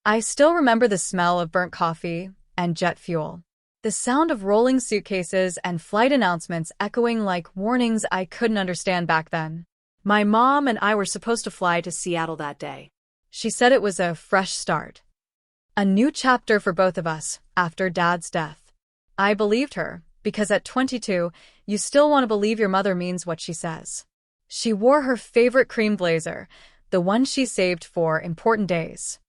I still remember the smell of burnt coffee and jet fuel. The sound of rolling suitcases and flight announcements echoing like warnings I couldn't understand back then. My mom and I were supposed to fly to Seattle that day. She said it was a fresh start. A new chapter for both of us after Dad's death. I believed her, because at 22, you still want to believe your mother means what she says. She wore her favorite cream blazer, the one she saved for important days.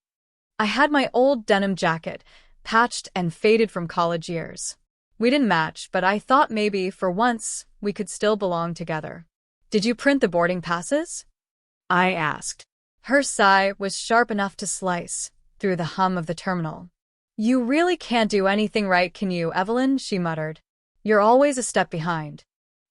I had my old denim jacket, patched and faded from college years. We didn't match, but I thought maybe, for once, we could still belong together. Did you print the boarding passes? I asked. Her sigh was sharp enough to slice through the hum of the terminal. You really can't do anything right, can you, Evelyn? She muttered. You're always a step behind.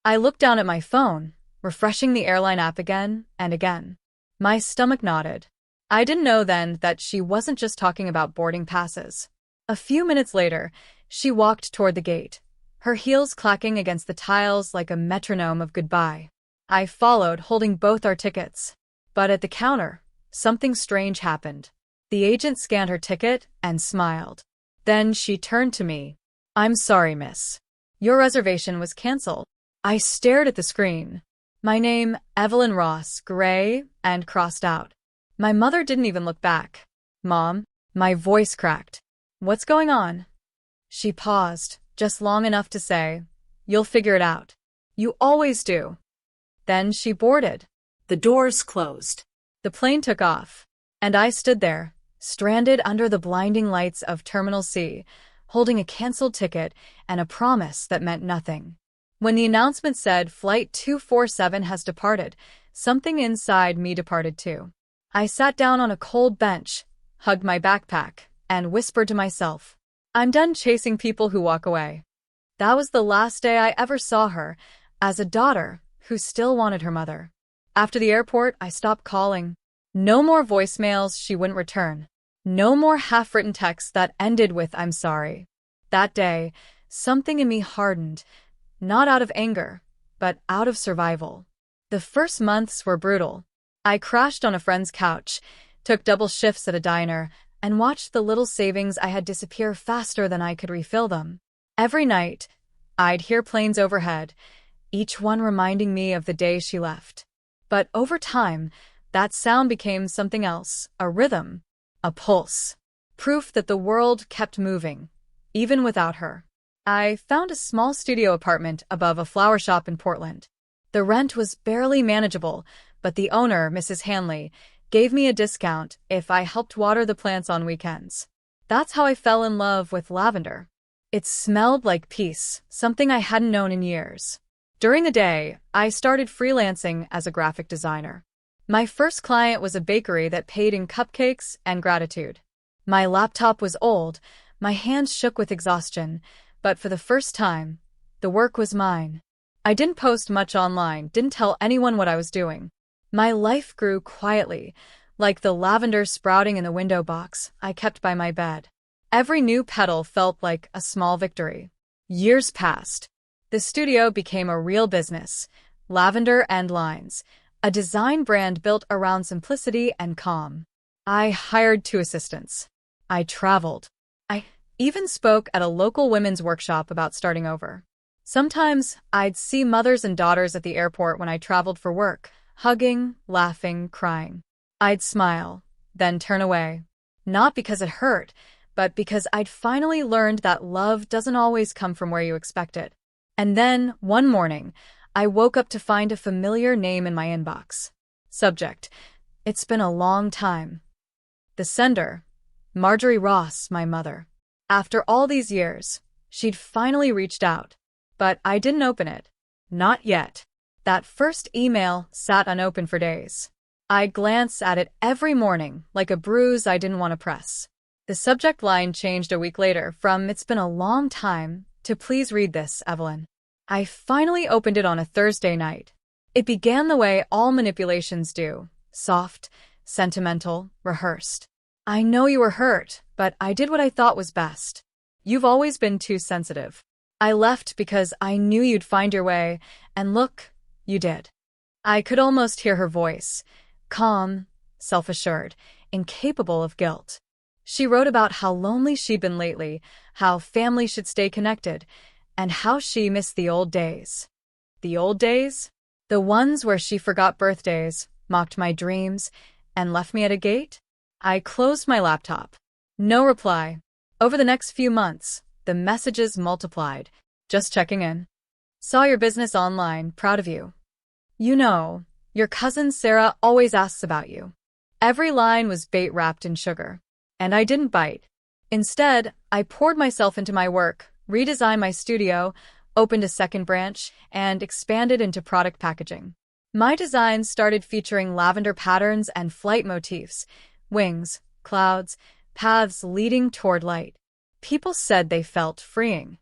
I looked down at my phone, refreshing the airline app again and again. My stomach knotted. I didn't know then that she wasn't just talking about boarding passes. A few minutes later, she walked toward the gate, her heels clacking against the tiles like a metronome of goodbye. I followed, holding both our tickets. But at the counter, something strange happened. The agent scanned her ticket and smiled. Then she turned to me. I'm sorry, miss. Your reservation was canceled. I stared at the screen. My name, Evelyn Ross, gray and crossed out. My mother didn't even look back. Mom, my voice cracked. What's going on? She paused, just long enough to say, you'll figure it out. You always do. Then she boarded. The doors closed. The plane took off, and I stood there, stranded under the blinding lights of Terminal C, holding a canceled ticket and a promise that meant nothing. When the announcement said Flight 247 has departed, something inside me departed too. I sat down on a cold bench, hugged my backpack, and whispered to myself, I'm done chasing people who walk away. That was the last day I ever saw her, as a daughter who still wanted her mother. After the airport, I stopped calling. No more voicemails she wouldn't return. No more half-written texts that ended with I'm sorry. That day, something in me hardened, not out of anger, but out of survival. The first months were brutal. I crashed on a friend's couch, took double shifts at a diner, and watched the little savings I had disappear faster than I could refill them. Every night, I'd hear planes overhead, each one reminding me of the day she left. But over time, that sound became something else, a rhythm, a pulse, proof that the world kept moving, even without her. I found a small studio apartment above a flower shop in Portland. The rent was barely manageable, but the owner, Mrs. Hanley, gave me a discount if I helped water the plants on weekends. That's how I fell in love with lavender. It smelled like peace, something I hadn't known in years. During the day, I started freelancing as a graphic designer. My first client was a bakery that paid in cupcakes and gratitude. My laptop was old, my hands shook with exhaustion, but for the first time, the work was mine. I didn't post much online, didn't tell anyone what I was doing. My life grew quietly, like the lavender sprouting in the window box I kept by my bed. Every new petal felt like a small victory. Years passed. The studio became a real business, Lavender and Lines, a design brand built around simplicity and calm. I hired 2 assistants. I traveled. I even spoke at a local women's workshop about starting over. Sometimes I'd see mothers and daughters at the airport when I traveled for work, hugging, laughing, crying. I'd smile, then turn away. Not because it hurt, but because I'd finally learned that love doesn't always come from where you expect it. And then, one morning, I woke up to find a familiar name in my inbox. Subject: It's been a long time. The sender: Marjorie Ross, my mother. After all these years, she'd finally reached out. But I didn't open it. Not yet. That first email sat unopened for days. I'd glance at it every morning, like a bruise I didn't want to press. The subject line changed a week later from "It's been a long time" to "Please read this, Evelyn." I finally opened it on a Thursday night. It began the way all manipulations do, soft, sentimental, rehearsed. I know you were hurt, but I did what I thought was best. You've always been too sensitive. I left because I knew you'd find your way, and look, you did. I could almost hear her voice, calm, self-assured, incapable of guilt. She wrote about how lonely she'd been lately, how family should stay connected, and how she missed the old days. The old days? The ones where she forgot birthdays, mocked my dreams, and left me at a gate? I closed my laptop. No reply. Over the next few months, the messages multiplied. Just checking in. Saw your business online, proud of you. You know, your cousin Sarah always asks about you. Every line was bait wrapped in sugar. And I didn't bite. Instead, I poured myself into my work, redesigned my studio, opened a second branch, and expanded into product packaging. My designs started featuring lavender patterns and flight motifs, wings, clouds, paths leading toward light. People said they felt freeing.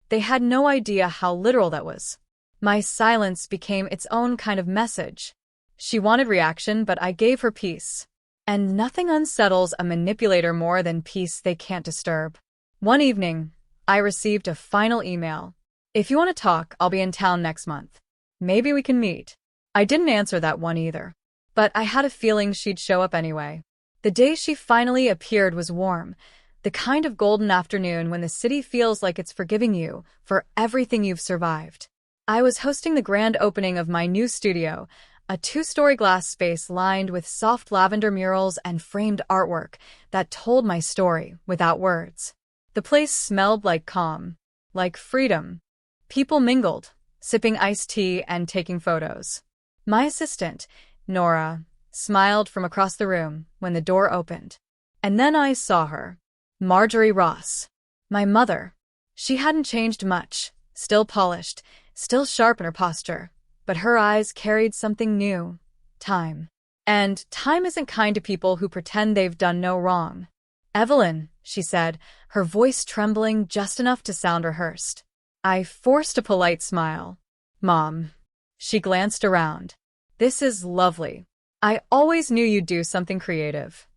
They had no idea how literal that was. My silence became its own kind of message. She wanted reaction, but I gave her peace. And nothing unsettles a manipulator more than peace they can't disturb. One evening, I received a final email. If you want to talk, I'll be in town next month. Maybe we can meet. I didn't answer that one either. But I had a feeling she'd show up anyway. The day she finally appeared was warm, the kind of golden afternoon when the city feels like it's forgiving you for everything you've survived. I was hosting the grand opening of my new studio, a 2-story glass space lined with soft lavender murals and framed artwork that told my story without words. The place smelled like calm, like freedom. People mingled, sipping iced tea and taking photos. My assistant, Nora, smiled from across the room when the door opened. And then I saw her. Marjorie Ross. My mother. She hadn't changed much, still polished, still sharp in her posture. But her eyes carried something new. Time. And time isn't kind to people who pretend they've done no wrong. Evelyn, she said, her voice trembling just enough to sound rehearsed. I forced a polite smile. Mom. She glanced around. This is lovely. I always knew you'd do something creative.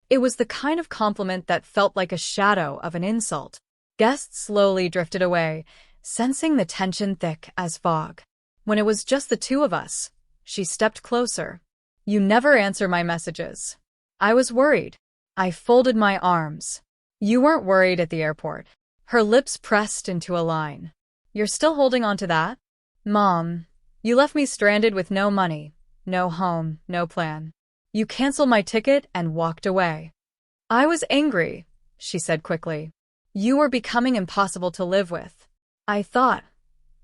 It was the kind of compliment that felt like a shadow of an insult. Guests slowly drifted away, sensing the tension thick as fog. When it was just the two of us, she stepped closer. You never answer my messages. I was worried. I folded my arms. You weren't worried at the airport. Her lips pressed into a line. You're still holding on to that? Mom, you left me stranded with no money, no home, no plan. You canceled my ticket and walked away. I was angry, she said quickly. You were becoming impossible to live with. I thought,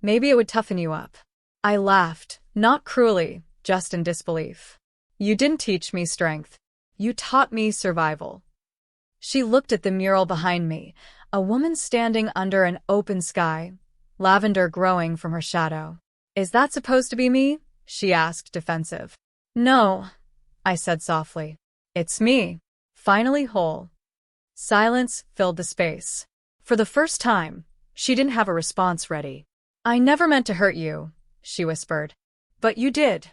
maybe it would toughen you up. I laughed, not cruelly, just in disbelief. You didn't teach me strength. You taught me survival. She looked at the mural behind me, a woman standing under an open sky, lavender growing from her shadow. Is that supposed to be me? She asked, defensive. No, I said softly. It's me, finally whole. Silence filled the space. For the first time, she didn't have a response ready. I never meant to hurt you, she whispered. But you did,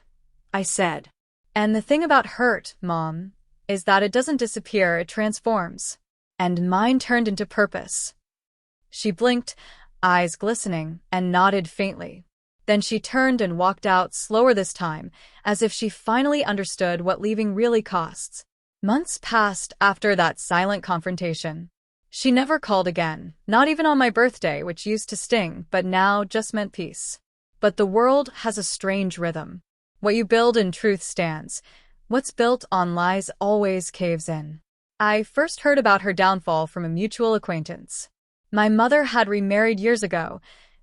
I said. And the thing about hurt, Mom, is that it doesn't disappear, it transforms. And mine turned into purpose. She blinked, eyes glistening, and nodded faintly. Then she turned and walked out, slower this time, as if she finally understood what leaving really costs. Months passed after that silent confrontation. She never called again, not even on my birthday, which used to sting, but now just meant peace. But the world has a strange rhythm. What you build in truth stands. What's built on lies always caves in. I first heard about her downfall from a mutual acquaintance. My mother had remarried years ago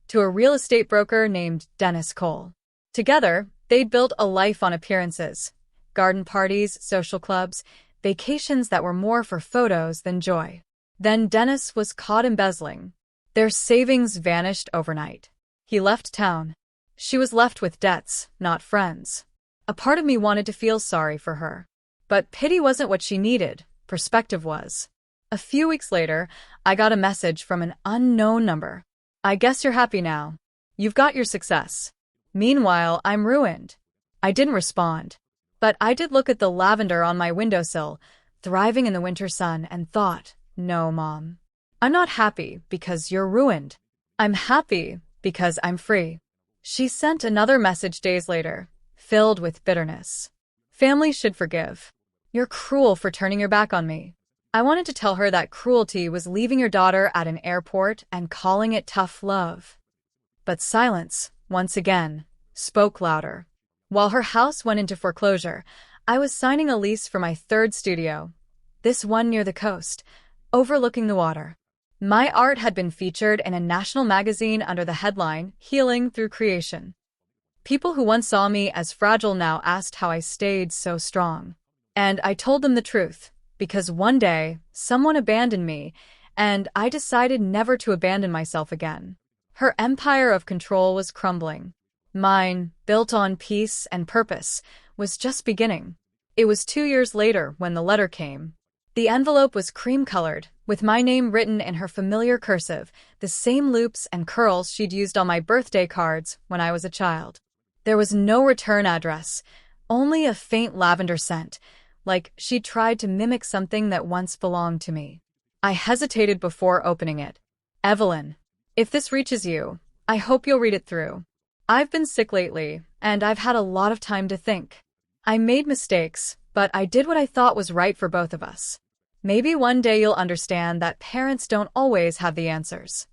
to a real estate broker named Dennis Cole. Together, they'd built a life on appearances, garden parties, social clubs, vacations that were more for photos than joy. Then Dennis was caught embezzling. Their savings vanished overnight. He left town. She was left with debts, not friends. A part of me wanted to feel sorry for her. But pity wasn't what she needed, perspective was. A few weeks later, I got a message from an unknown number. I guess you're happy now. You've got your success. Meanwhile, I'm ruined. I didn't respond. But I did look at the lavender on my windowsill, thriving in the winter sun, and thought, no, Mom. I'm not happy because you're ruined. I'm happy because I'm free. She sent another message days later, filled with bitterness. Family should forgive. You're cruel for turning your back on me. I wanted to tell her that cruelty was leaving your daughter at an airport and calling it tough love. But silence, once again, spoke louder. While her house went into foreclosure, I was signing a lease for my third studio, this one near the coast, overlooking the water. My art had been featured in a national magazine under the headline, Healing Through Creation. People who once saw me as fragile now asked how I stayed so strong. And I told them the truth, because one day, someone abandoned me, and I decided never to abandon myself again. Her empire of control was crumbling. Mine, built on peace and purpose, was just beginning. It was 2 years later when the letter came. The envelope was cream-colored, with my name written in her familiar cursive, the same loops and curls she'd used on my birthday cards when I was a child. There was no return address, only a faint lavender scent, like she'd tried to mimic something that once belonged to me. I hesitated before opening it. Evelyn, if this reaches you, I hope you'll read it through. I've been sick lately, and I've had a lot of time to think. I made mistakes, but I did what I thought was right for both of us. Maybe one day you'll understand that parents don't always have the answers.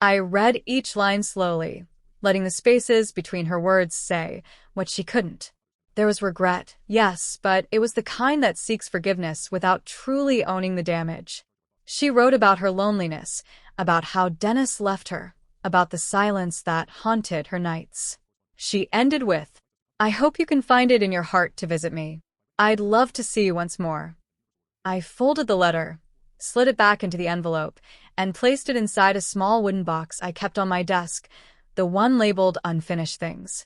I read each line slowly, letting the spaces between her words say what she couldn't. There was regret, yes, but it was the kind that seeks forgiveness without truly owning the damage. She wrote about her loneliness, about how Dennis left her, about the silence that haunted her nights. She ended with, "I hope you can find it in your heart to visit me. I'd love to see you once more." I folded the letter, slid it back into the envelope, and placed it inside a small wooden box I kept on my desk, the one labeled Unfinished Things.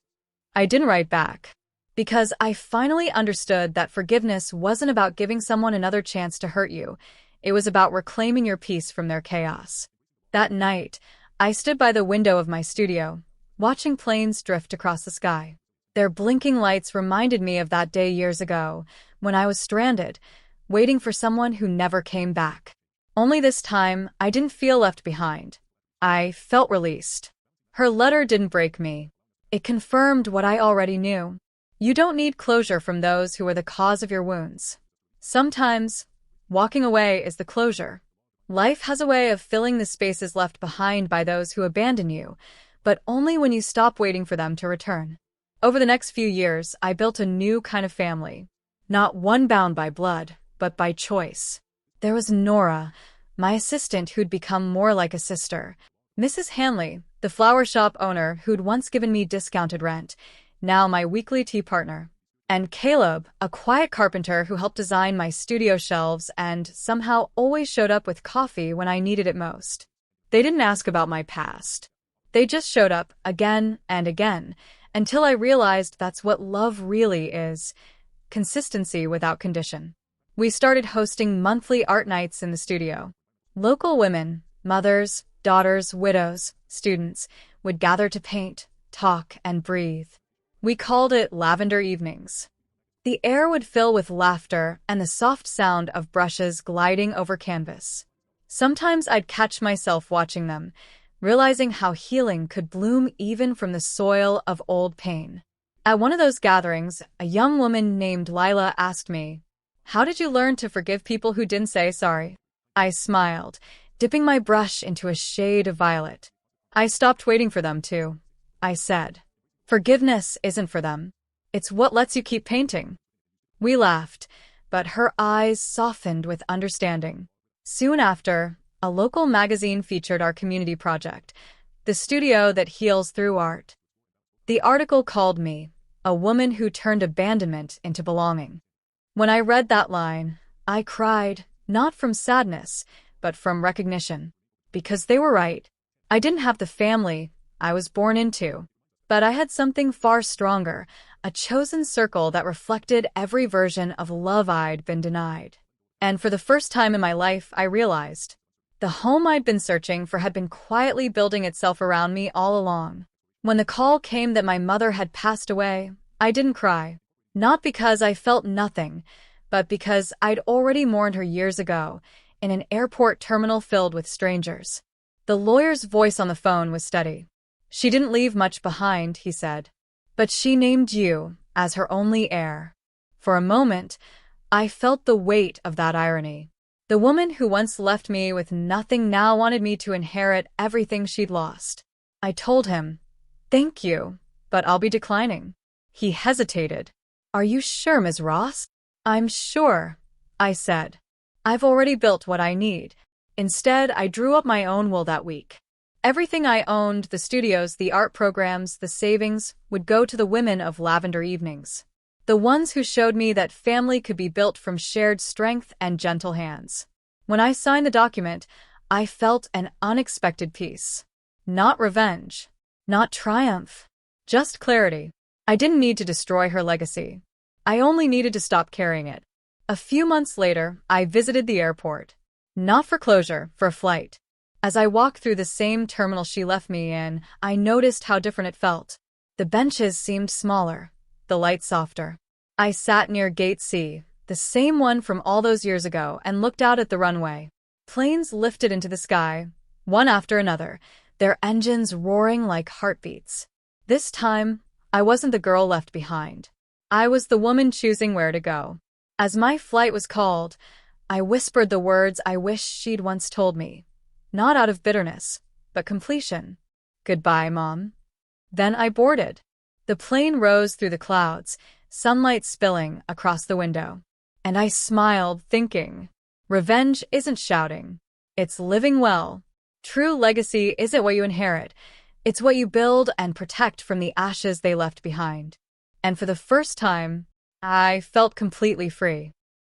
I didn't write back, because I finally understood that forgiveness wasn't about giving someone another chance to hurt you. It was about reclaiming your peace from their chaos. That night, I stood by the window of my studio, watching planes drift across the sky. Their blinking lights reminded me of that day years ago, when I was stranded, waiting for someone who never came back. Only this time, I didn't feel left behind. I felt released. Her letter didn't break me. It confirmed what I already knew. You don't need closure from those who are the cause of your wounds. Sometimes, walking away is the closure. Life has a way of filling the spaces left behind by those who abandon you, but only when you stop waiting for them to return. Over the next few years, I built a new kind of family. Not one bound by blood, but by choice. There was Nora, my assistant who'd become more like a sister. Mrs. Hanley, the flower shop owner who'd once given me discounted rent, now my weekly tea partner. And Caleb, a quiet carpenter who helped design my studio shelves and somehow always showed up with coffee when I needed it most. They didn't ask about my past. They just showed up again and again, until I realized that's what love really is: consistency without condition. We started hosting monthly art nights in the studio. Local women, mothers, daughters, widows, students, would gather to paint, talk, and breathe. We called it Lavender Evenings. The air would fill with laughter and the soft sound of brushes gliding over canvas. Sometimes I'd catch myself watching them, realizing how healing could bloom even from the soil of old pain. At one of those gatherings, a young woman named Lila asked me, "How did you learn to forgive people who didn't say sorry?" I smiled, dipping my brush into a shade of violet. "I stopped waiting for them to," I said. "Forgiveness isn't for them. It's what lets you keep painting." We laughed, but her eyes softened with understanding. Soon after, a local magazine featured our community project, the studio that heals through art. The article called me a woman who turned abandonment into belonging. When I read that line, I cried, not from sadness, but from recognition. Because they were right. I didn't have the family I was born into, but I had something far stronger, a chosen circle that reflected every version of love I'd been denied. And for the first time in my life, I realized the home I'd been searching for had been quietly building itself around me all along. When the call came that my mother had passed away, I didn't cry. Not because I felt nothing, but because I'd already mourned her years ago, in an airport terminal filled with strangers. The lawyer's voice on the phone was steady. "She didn't leave much behind," he said. "But she named you as her only heir." For a moment, I felt the weight of that irony. The woman who once left me with nothing now wanted me to inherit everything she'd lost. I told him, "Thank you, but I'll be declining." He hesitated. "Are you sure, Ms. Ross?" "I'm sure," I said. "I've already built what I need." Instead, I drew up my own will that week. Everything I owned, the studios, the art programs, the savings, would go to the women of Lavender Evenings. The ones who showed me that family could be built from shared strength and gentle hands. When I signed the document, I felt an unexpected peace. Not revenge. Not triumph. Just clarity. I didn't need to destroy her legacy. I only needed to stop carrying it. A few months later, I visited the airport. Not for closure, for a flight. As I walked through the same terminal she left me in, I noticed how different it felt. The benches seemed smaller, the light softer. I sat near Gate C, the same one from all those years ago, and looked out at the runway. Planes lifted into the sky, one after another, their engines roaring like heartbeats. This time, I wasn't the girl left behind. I was the woman choosing where to go. As my flight was called, I whispered the words I wish she'd once told me. Not out of bitterness, but completion. "Goodbye, Mom." Then I boarded. The plane rose through the clouds, sunlight spilling across the window. And I smiled, thinking, revenge isn't shouting. It's living well. True legacy isn't what you inherit. It's what you build and protect from the ashes they left behind. And for the first time, I felt completely free.